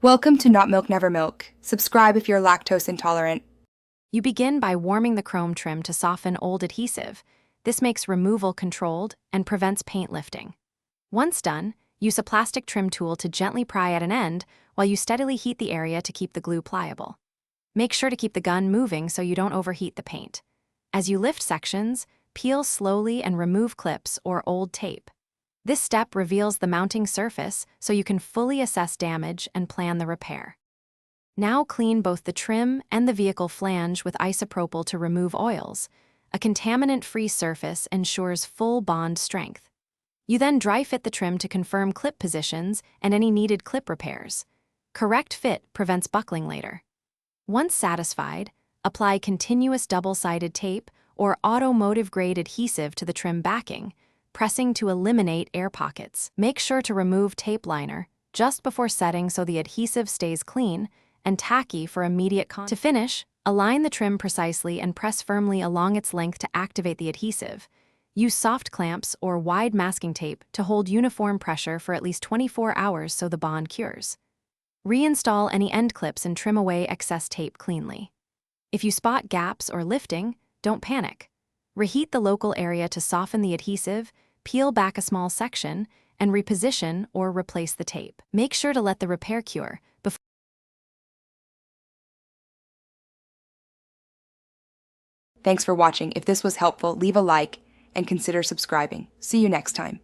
Welcome to Not Milk Never Milk. Subscribe if you're lactose intolerant. You begin by warming the chrome trim to soften old adhesive. This makes removal controlled and prevents paint lifting. Once done, use a plastic trim tool to gently pry at an end while you steadily heat the area to keep the glue pliable. Make sure to keep the gun moving so you don't overheat the paint. As you lift sections, peel slowly and remove clips or old tape. This step reveals the mounting surface so you can fully assess damage and plan the repair. Now clean both the trim and the vehicle flange with isopropyl to remove oils. A contaminant-free surface ensures full bond strength. You then dry fit the trim to confirm clip positions and any needed clip repairs. Correct fit prevents buckling later. Once satisfied, apply continuous double-sided tape or automotive-grade adhesive to the trim backing, pressing to eliminate air pockets. Make sure to remove tape liner just before setting so the adhesive stays clean and tacky for immediate contact. To finish, align the trim precisely and press firmly along its length to activate the adhesive. Use soft clamps or wide masking tape to hold uniform pressure for at least 24 hours so the bond cures. Reinstall any end clips and trim away excess tape cleanly. If you spot gaps or lifting, don't panic. Reheat the local area to soften the adhesive, peel back a small section, and reposition or replace the tape. Make sure to let the repair cure before. Thanks for watching. If this was helpful, leave a like and consider subscribing. See you next time.